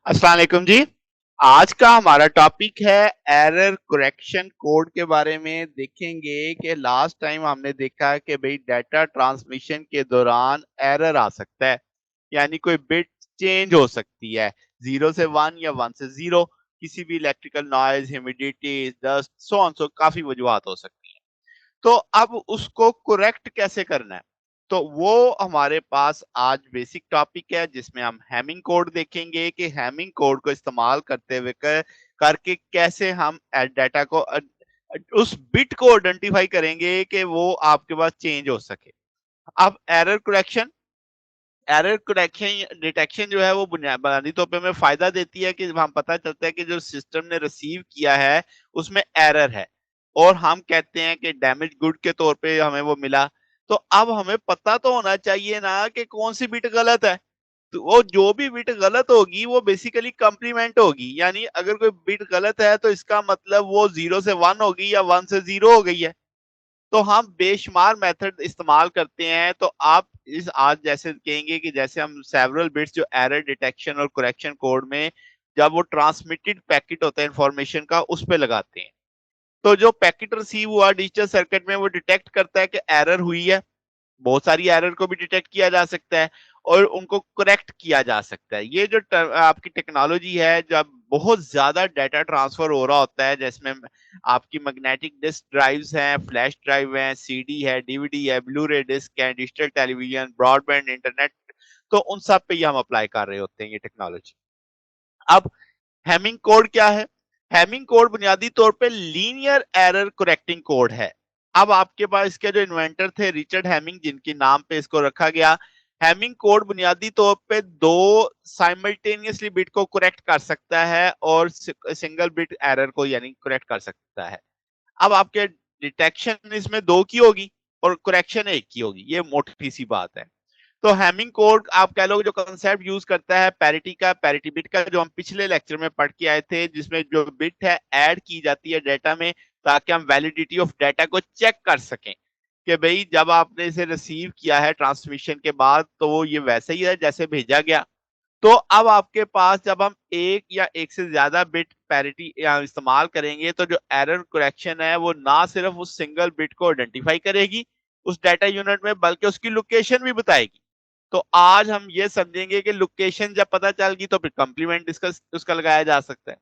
अस्सलाम वालेकुम जी। आज का हमारा टॉपिक है एरर करेक्शन कोड के बारे में। देखेंगे कि लास्ट टाइम हमने देखा कि भाई डाटा ट्रांसमिशन के दौरान एरर आ सकता है, यानी कोई बिट चेंज हो सकती है, 0 से 1 या 1 से 0। किसी भी electrical noise, humidity, dust, so on so काफी वजूहत हो सकती है। तो अब उसको करेक्ट कैसे करना है, तो वो हमारे पास आज बेसिक टॉपिक है जिसमें हम हैमिंग कोड देखेंगे कि हैमिंग कोड को इस्तेमाल करते हुए करके कैसे हम डाटा को उस बिट को आइडेंटिफाई करेंगे कि वो आपके पास चेंज हो सके। अब एरर करेक्शन डिटेक्शन जो है वो बुनियादी तौर पे हमें फायदा देती है कि हम पता चलता है कि जो सिस्टम ने रिसीव किया है उसमें एरर है, और हम कहते हैं कि डैमेज गुड के तौर पे हमें वो मिला। तो अब हमें पता तो होना चाहिए ना कि कौन सी बिट गलत है। तो वो जो भी बिट गलत होगी वो बेसिकली कंप्लीमेंट होगी, यानी अगर कोई बिट गलत है तो इसका मतलब वो 0 से 1 होगी या 1 से 0 हो गई है। तो हम बेशुमार मेथड इस्तेमाल करते हैं। तो आप इस आज जैसे कहेंगे कि जैसे हम सेवरल बिट्स जो एरर डिटेक्शन और करेक्शन कोड में जब वो ट्रांसमिटेड पैकेट होता है इंफॉर्मेशन का उस पे लगाते हैं, तो जो पैकेट रिसीव हुआ डिजिटल सर्किट में वो डिटेक्ट करता है कि एरर हुई है। बहुत सारी एरर को भी डिटेक्ट किया जा सकता है और उनको करेक्ट किया जा सकता है। ये जो आपकी टेक्नोलॉजी है, जब बहुत ज्यादा डाटा ट्रांसफर हो रहा होता है, जिसमें आपकी मैग्नेटिक डिस्क ड्राइव्स हैं, फ्लैश ड्राइव है, सीडी है, डीवीडी है, ब्लू रे डिस्क है, डिजिटल टेलीविजन, ब्रॉडबैंड इंटरनेट, तो उन सब पे ये हम अप्लाई कर रहे होते हैं ये टेक्नोलॉजी। अब हैमिंग कोड क्या है? हैमिंग कोड बुनियादी तौर पे लीनियर एरर करेक्टिंग कोड है। अब आपके पास इसके जो इन्वेंटर थे रिचर्ड हैमिंग, जिनके नाम पे इसको रखा गया, हैमिंग कोड बुनियादी तौर पे दो साइमल्टेनियसली बिट को करेक्ट कर सकता है और सिंगल बिट एरर को यानी करेक्ट कर सकता है। अब आपके डिटेक्शन इसमें दो की होगी और करेक्शन एक की होगी, ये मोटी सी बात है। तो हैमिंग कोड आप कह लो जो कंसेप्ट यूज करता है पैरिटी का, पैरिटी बिट का, जो हम पिछले लेक्चर में पढ़ के आए थे, जिसमें जो बिट है ऐड की जाती है डाटा में ताकि हम वैलिडिटी ऑफ डाटा को चेक कर सकें कि भाई जब आपने इसे रिसीव किया है ट्रांसमिशन के बाद तो वो ये वैसे ही है जैसे भेजा गया। तो अब आपके पास जब हम एक या एक से ज्यादा बिट पैरिटी इस्तेमाल करेंगे तो जो एरर करेक्शन है वो ना सिर्फ उस सिंगल बिट को आइडेंटिफाई करेगी उस डाटा यूनिट में, बल्कि उसकी लोकेशन भी बताएगी। तो आज हम ये समझेंगे कि लोकेशन जब पता चल गई तो फिर कॉम्प्लीमेंट इसका उसका लगाया जा सकता है।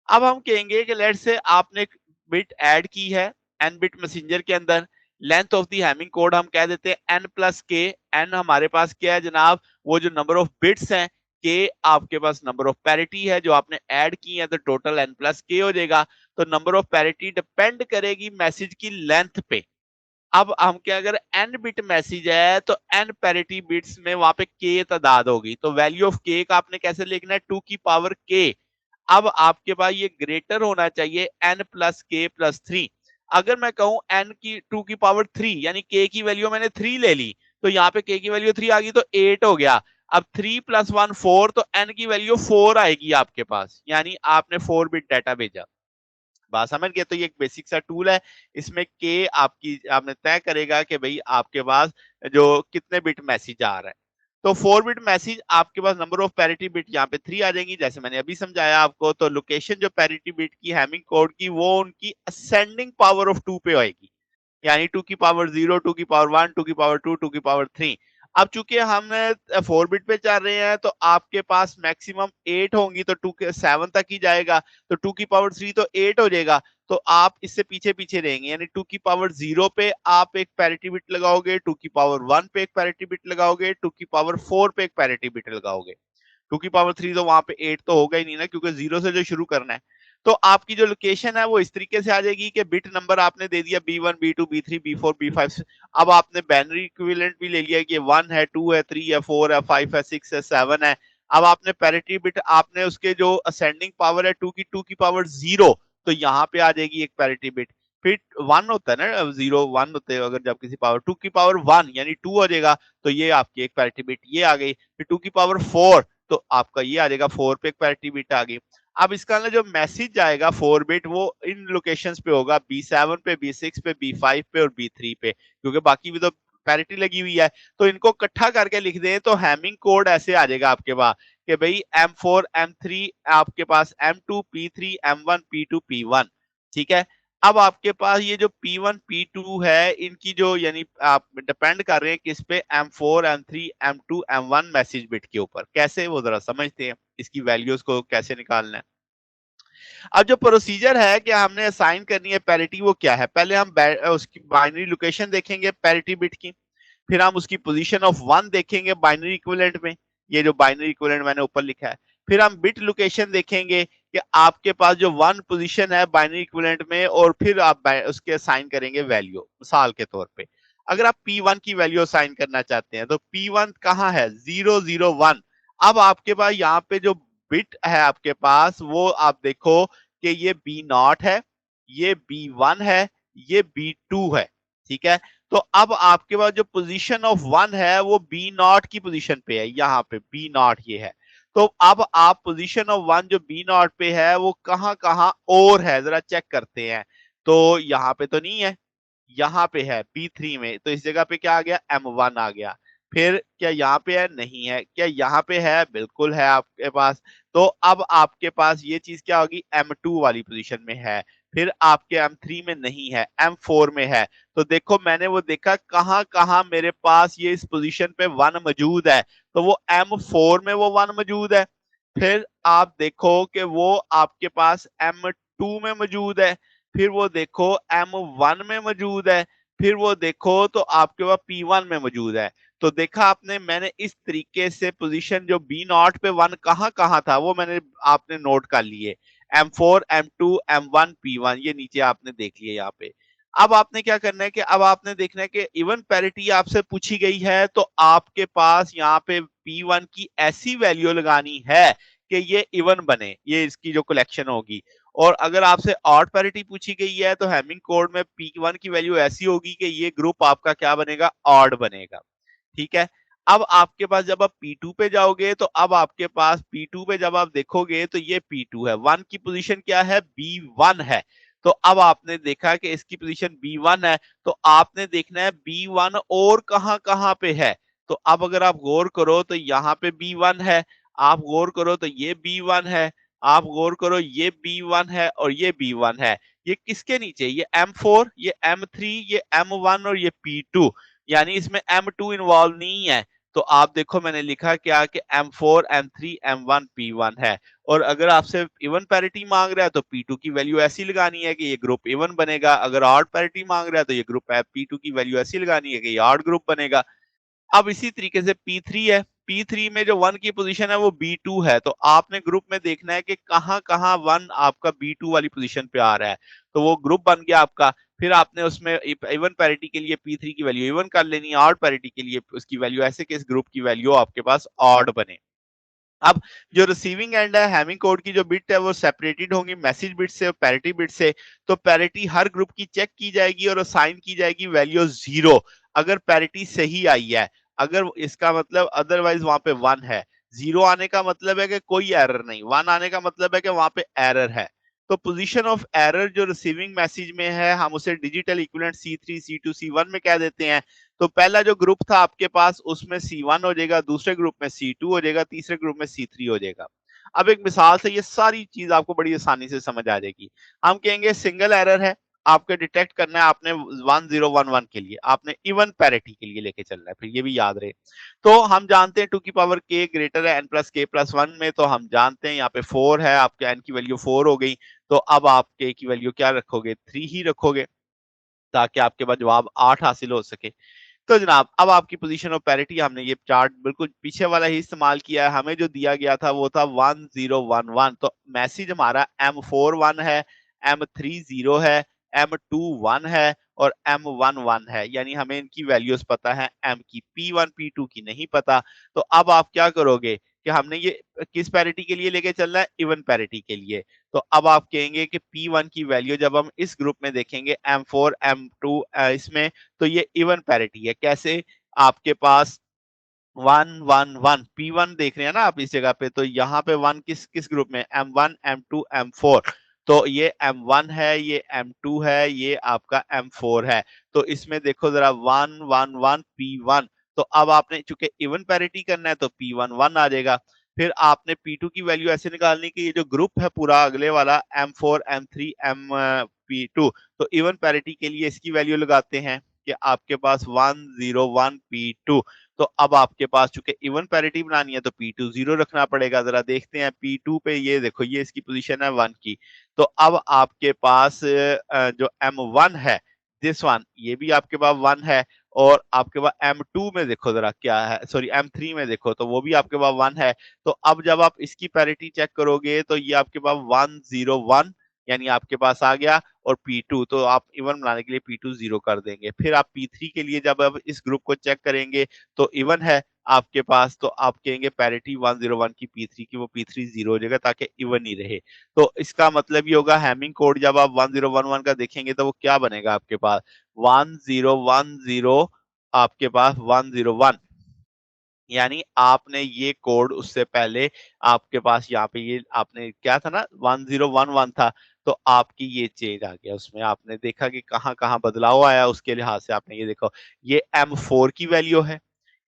अब हम कहेंगे कि लेट से आपने एक बिट ऐड की है एन बिट मैसेंजर के अंदर। Length of the Hamming code हम कह देते हैं एन प्लस के। एन हमारे पास क्या है जनाब? वो जो नंबर ऑफ बिट्स हैं। के आपके पास नंबर ऑफ पैरिटी है जो आपने ऐड की है, तो टोटल एन प्लस के हो जाएगा। तो नंबर ऑफ पैरिटी डिपेंड करेगी मैसेज की लेंथ पे। अब हम क्या, अगर एन बिट मैसेज है तो एन पैरिटी बिट्स में वहां पे के तादाद होगी, तो वैल्यू ऑफ के का आपने कैसे लिखना है? 2 की पावर के। अब आपके पास ये ग्रेटर होना चाहिए एन प्लस के प्लस 3। अगर मैं कहूं एन की 2 की पावर 3 यानी के की वैल्यू मैंने 3 ले ली, तो यहाँ पे के की वैल्यू 3 आ गई तो 8 हो गया। अब 3 + 1 4, तो एन की वैल्यू 4 आएगी आपके पास, यानी आपने 4 बिट डाटा भेजा। बात समझ गए? तो ये एक बेसिक सा टूल है। इसमें के आपकी आपने तय करेगा कि भाई आपके पास जो कितने बिट मैसेज आ रहा है। तो 4 बिट मैसेज आपके पास नंबर ऑफ पैरिटी बिट यहाँ पे 3 आ जाएंगी, जैसे मैंने अभी समझाया आपको। तो लोकेशन जो पैरिटी बिट की हैमिंग कोड की वो उनकी असेंडिंग पावर ऑफ 2 पे आएगी, यानी 2 की पावर 0, 2 की पावर 1, 2 की पावर 2, 2 की पावर 3। अब चूंकि हम 4 बिट पे चल रहे हैं तो आपके पास मैक्सिमम 8 होंगी, तो 2 के 7 तक ही जाएगा। तो 2 की पावर 3 तो 8 हो जाएगा। तो आप इससे पीछे पीछे रहेंगे, यानी 2 की पावर 0 पे आप एक पैरिटी बिट लगाओगे, 2 की पावर 1 पे एक पैरिटी बिट लगाओगे, 2 की पावर 4 पे एक पैरिटी बिट लगाओगे। 2 की पावर 3 तो वहां पे 8 तो होगा ही नहीं ना, क्योंकि 0 से जो शुरू करना है। तो आपकी जो लोकेशन है वो इस तरीके से आ जाएगी कि बिट नंबर आपने दे दिया B1 B2 B3 B4 B5। अब आपने बैनरी इक्विवेलेंट भी ले लिया कि 1 है, 2 है, 3 है, 4 है, 5 है, 6 है, 7 है। अब आपने पैरिटी बिट आपने उसके जो असेंडिंग पावर है 2 की 2 की पावर 0, तो यहाँ पे आ जाएगी एक पैरिटी बिट। फिर 1 होता है ना, 0 1 होते हैं अगर जब किसी पावर 2 की पावर 1 यानी 2 हो जाएगा, तो ये आपकी एक पैरिटी बिट ये आ गई। फिर 2 की पावर 4, तो आपका ये आ जाएगा 4 पे एक पैरिटी बिट आ गई। अब इसका जो मैसेज जाएगा 4 बिट वो इन लोकेशंस पे होगा, B7 पे, B6 पे, B5 पे और B3 पे, क्योंकि बाकी भी तो पैरिटी लगी हुई है। तो इनको इकट्ठा करके लिख दें तो हैमिंग कोड ऐसे आ जाएगा आपके पास कि भाई M4 M3 आपके पास M2 P3 M1 P2 P1, ठीक है। अब आपके पास ये जो P1 P2 है इनकी जो यानी आप डिपेंड कर रहे हैं किस पे, M4 M3 M2 M1 message bit के ऊपर। कैसे, वो जरा समझते हैं इसकी वैल्यूज को कैसे निकालना है। अब जो प्रोसीजर है कि हमने असाइन करनी है पैरिटी, वो क्या है, पहले हम उसकी बाइनरी लोकेशन देखेंगे पैरिटी बिट की, फिर हम उसकी पोजीशन ऑफ 1 देखेंगे बाइनरी इक्विवेलेंट में, ये जो बाइनरी इक्विवेलेंट मैंने ऊपर लिखा है। फिर हम बिट लोकेशन देखेंगे कि आपके पास जो 1 पोजीशन है बाइनरी इक्विवेलेंट में, और फिर आप उसके असाइन करेंगे वैल्यू। मिसाल के तौर पे अगर आप P1 की वैल्यू असाइन करना चाहते हैं तो P1 कहाँ है, 001। अब आपके पास यहाँ पे जो बिट है आपके पास, वो आप देखो कि ये B0 है, ये B1 है, ये B2 है, ठीक है। तो अब आपके पास जो पोजीशन ऑफ 1 है वो B0 की पोजीशन पे है, यहाँ पे B0 ये है। तो अब आप पोजीशन ऑफ 1 जो B0 पे है वो कहाँ कहाँ और है, जरा चेक करते हैं। तो यहाँ पे तो नहीं है, यहाँ पे है B3 में, तो इस जगह पे क्या आ गया, M1 आ गया। फिर क्या यहाँ पे है, नहीं है। क्या यहाँ पे है, बिल्कुल है आपके पास। तो अब आपके पास ये चीज क्या होगी, M2 वाली पोजीशन में है। फिर आपके M3 में नहीं है, M4 में है। तो देखो मैंने वो देखा कहाँ कहाँ मेरे पास ये इस पोजीशन पे 1 मौजूद है, तो वो M4 में वो 1 मौजूद है। फिर आप देखो कि वो आपके पास M2 में मौजूद है, फिर वो देखो M1 में मौजूद है, फिर वो देखो तो आपके पास P1 में मौजूद है। तो देखा आपने, मैंने इस तरीके से पोजीशन जो B0 पे 1 कहाँ कहाँ था वो मैंने आपने नोट कर लिए, M4 M2 M1 P1, ये नीचे आपने देख लिए यहाँ पे। अब आपने क्या करना है कि अब आपने देखना है कि इवन पैरिटी आपसे पूछी गई है, तो आपके पास यहाँ पे P1 की ऐसी वैल्यू लगानी है कि ये इवन बने, ये इसकी जो कलेक्शन होगी। और अगर आपसे ऑड पैरिटी पूछी गई है तो हैमिंग कोड में P1 की वैल्यू ऐसी होगी कि ये ग्रुप आपका क्या बनेगा, ऑड बनेगा, ठीक है। अब आपके पास जब आप P2 पे जाओगे तो अब आपके पास P2 पे जब आप देखोगे तो ये P2 है, 1 की पोजीशन क्या है, B1 है। तो अब आपने देखा कि इसकी पोजीशन B1 है, तो आपने देखना है B1 और कहां कहां पे है। तो अब अगर आप गौर करो तो यहाँ पे B1 है, आप गौर करो तो ये B1 है, आप गौर करो ये B1 है और ये B1 है। ये किसके नीचे, ये M4, ये M3, ये M1 और ये P2, यानी इसमें M2 इन्वॉल्व नहीं है। तो आप देखो मैंने लिखा क्या कि M4 M3 M1 P1 है। और अगर आपसे इवन पैरिटी मांग रहा है तो P2 की वैल्यू ऐसी लगानी है कि ये ग्रुप इवन बनेगा, अगर ऑड पैरिटी मांग रहा है तो ये ग्रुप P2 की वैल्यू ऐसी लगानी है कि ये ऑड ग्रुप बनेगा। अब इसी तरीके से P3 है, P3 में जो 1 की पोजीशन है वो B2 है, तो आपने ग्रुप में देखना है कि कहां कहां 1 आपका B2 वाली पोजीशन पे आ रहा है। तो वो ग्रुप बन गया आपका। फिर आपने उसमें इवन पैरिटी के लिए P3 की वैल्यू इवन कर लेनी है, ऑड पैरिटी के लिए उसकी वैल्यू ऐसे कि इस ग्रुप की वैल्यू आपके पास ऑड बने। अब जो रिसीविंग एंड है, हैमिंग कोड की जो बिट है वो सेपरेटेड होंगी मैसेज बिट से और पैरिटी बिट से। तो पैरिटी हर ग्रुप की चेक की जाएगी और असाइन की जाएगी वैल्यू 0, अगर पैरिटी सही आई है। अगर इसका मतलब अदरवाइज वहां पे 1 है, 0 आने का मतलब है कि कोई एरर नहीं, 1 आने का मतलब है कि वहां पे एरर है। तो पोजीशन ऑफ एरर जो रिसीविंग मैसेज में है हम उसे digital equivalent C3 C2 C1 में कह देते हैं। तो पहला जो ग्रुप था आपके पास उसमें C1 हो जाएगा, दूसरे ग्रुप में C2 हो जाएगा, तीसरे ग्रुप में C3 हो जाएगा। अब एक मिसाल से ये सारी चीज आपको बड़ी आसानी से समझ आ जाएगी। हम कहेंगे सिंगल एरर है, आपको डिटेक्ट करना है आपने 1011 के लिए, आपने इवन पैरिटी के लिए लेके चलना है, फिर ये भी याद रहे। तो हम जानते हैं 2 की पावर k ग्रेटर है n प्लस k प्लस 1 में, तो हम जानते हैं यहाँ पे 4 है, आपके n की वैल्यू 4 हो गई। तो अब आप k की वैल्यू क्या रखोगे, 3 ही रखोगे, ताकि आपके पास जवाब 8 हासिल हो सके। तो जनाब अब आपकी पोजीशन ऑफ पैरिटी, हमने ये चार्ट बिल्कुल पीछे वाला ही इस्तेमाल किया है, हमें जो दिया गया था वो था 1011। तो मैसेज हमारा M4 1 है, M3 0 है, M2 1 है और M1 1 है, यानी हमें इनकी वैल्यूज पता है, M की P1 P2 की नहीं पता। तो अब आप क्या करोगे कि हमने ये किस पैरिटी के लिए लेके चलना है, इवन पैरिटी के लिए। तो अब आप कहेंगे कि P1 की वैल्यू जब हम इस ग्रुप में देखेंगे M4 M2 इसमें, तो ये इवन पैरिटी है। कैसे, आपके पास 1 1 1 P1 देख रहे हैं ना आप इस जगह पे, तो यहाँ पे 1 किस किस ग्रुप में, M1 M2 M4। तो ये M1 है, ये M2 है, ये आपका M4 है। तो इसमें देखो जरा 1 1 1 P1। तो अब आपने चूंकि इवन पैरिटी करना है तो P1 1 आ जाएगा। फिर आपने P2 की वैल्यू ऐसे निकालनी कि ये जो ग्रुप है पूरा अगले वाला M4, M3, P2, तो इवन पैरिटी के लिए इसकी वैल्यू लगाते हैं कि आपके पास 101 P2। तो अब आपके पास चूंकि इवन पैरिटी बनानी है तो P2 0 रखना पड़ेगा। जरा देखते हैं P2 पे, ये देखो ये इसकी पोजीशन है 1 की। तो अब आपके पास जो M1 है, दिस वन, ये भी आपके पास 1 है। और आपके पास M2 में देखो जरा क्या है, सॉरी M3 में देखो तो वो भी आपके पास 1 है। तो अब जब आप इसकी पैरिटी चेक करोगे तो ये आपके पास 101 यानी आपके पास आ गया। और P2 तो आप इवन बनाने के लिए P2 0 कर देंगे। फिर आप P3 के लिए जब आप इस ग्रुप को चेक करेंगे तो इवन है आपके पास, तो आप कहेंगे पैरिटी 101 की P3 की, वो P3 0 हो जाएगा ताकि इवन ही रहे। तो इसका मतलब ये होगा हैमिंग कोड जब आप 1011 का देखेंगे तो वो क्या बनेगा आपके पास 1010, आपके पास 101, यानी आपने ये कोड उससे पहले आपके पास यहाँ पे ये आपने क्या था ना 1011 था, तो आपकी ये चेंज आ गया उसमें। आपने देखा कि कहाँ कहाँ बदलाव आया, उसके लिहाज से आपने ये देखो, ये M4 की वैल्यू है,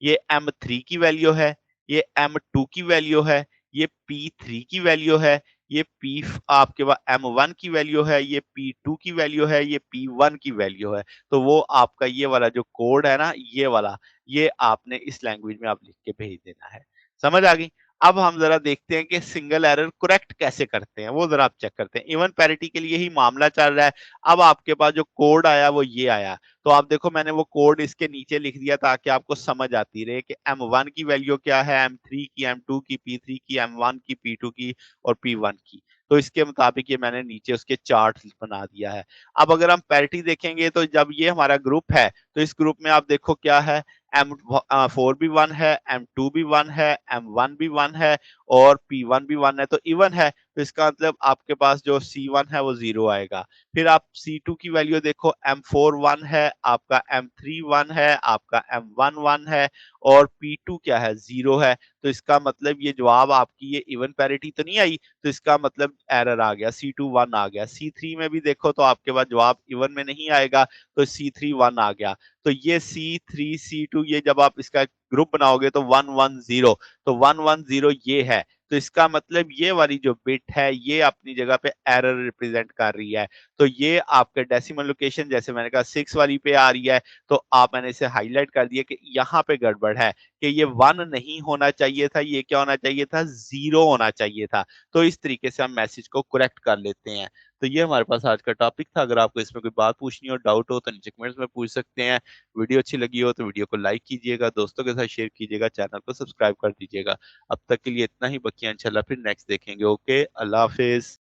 ये M3 की वैल्यू है, ये M2 की वैल्यू है, ये P3 की वैल्यू है, ये P आपके पास M1 की वैल्यू है, ये P2 की वैल्यू है, ये P1 की वैल्यू है। तो वो आपका ये वाला जो कोड है ना, ये वाला, ये आपने इस लैंग्वेज में आप लिख के भेज देना है। समझ आ गई? अब हम जरा देखते हैं कि सिंगल एरर करेक्ट कैसे करते हैं, वो जरा आप चेक करते हैं। इवन पैरिटी के लिए ही मामला चल रहा है। अब आपके पास जो कोड आया वो ये आया। तो आप देखो मैंने वो कोड इसके नीचे लिख दिया ताकि आपको समझ आती रहे कि M1 की वैल्यू क्या है, M3 की, M2 की, P3 की, M1 की, P2 की और P1 की। तो इसके मुताबिक ये मैंने नीचे उसके चार्ट बना दिया है। अब अगर हम पैरिटी देखेंगे तो जब ये हमारा ग्रुप है तो इस ग्रुप में आप देखो क्या है, M4 भी 1 है, M2 भी 1 है, M1 भी 1 है और P1 भी 1 है, तो इवन है। तो इसका मतलब आपके पास जो C1 है वो 0 आएगा। फिर आप C2 की वैल्यू देखो, M4 1 है, आपका M3 1 है, आपका M1 1 है और P2 क्या है 0 है। तो इसका मतलब ये जवाब आपकी ये इवन पैरिटी तो नहीं आई, तो इसका मतलब एरर आ गया, C2 1 आ गया। C3 में भी देखो तो आपके पास जवाब इवन में नहीं आएगा, तो C3 1 आ गया। तो ये C3 C2 ये जब आप इसका ग्रुप बनाओगे तो 110, तो 110 ये है। तो इसका मतलब ये वाली जो बिट है ये अपनी जगह पे एरर रिप्रेजेंट कर रही है। तो ये आपके डेसिमल लोकेशन जैसे मैंने कहा 6 वाली पे आ रही है, तो आप मैंने इसे हाईलाइट कर दिया कि यहाँ पे गड़बड़ है, कि ये 1 नहीं होना चाहिए था, ये क्या होना चाहिए था 0 होना चाहिए था। तो इस तरीके से हम मैसेज को करेक्ट कर लेते हैं। तो ये हमारे पास आज का टॉपिक था। अगर आपको इसमें कोई बात पूछनी हो, डाउट हो तो नीचे कमेंट्स में पूछ सकते हैं। वीडियो अच्छी लगी हो तो वीडियो को लाइक कीजिएगा, दोस्तों के साथ शेयर कीजिएगा, चैनल को सब्सक्राइब कर दीजिएगा। अब तक के लिए इतना ही, बकिया इंशाल्लाह फिर नेक्स्ट देखेंगे। ओके, अल्लाह हाफिज।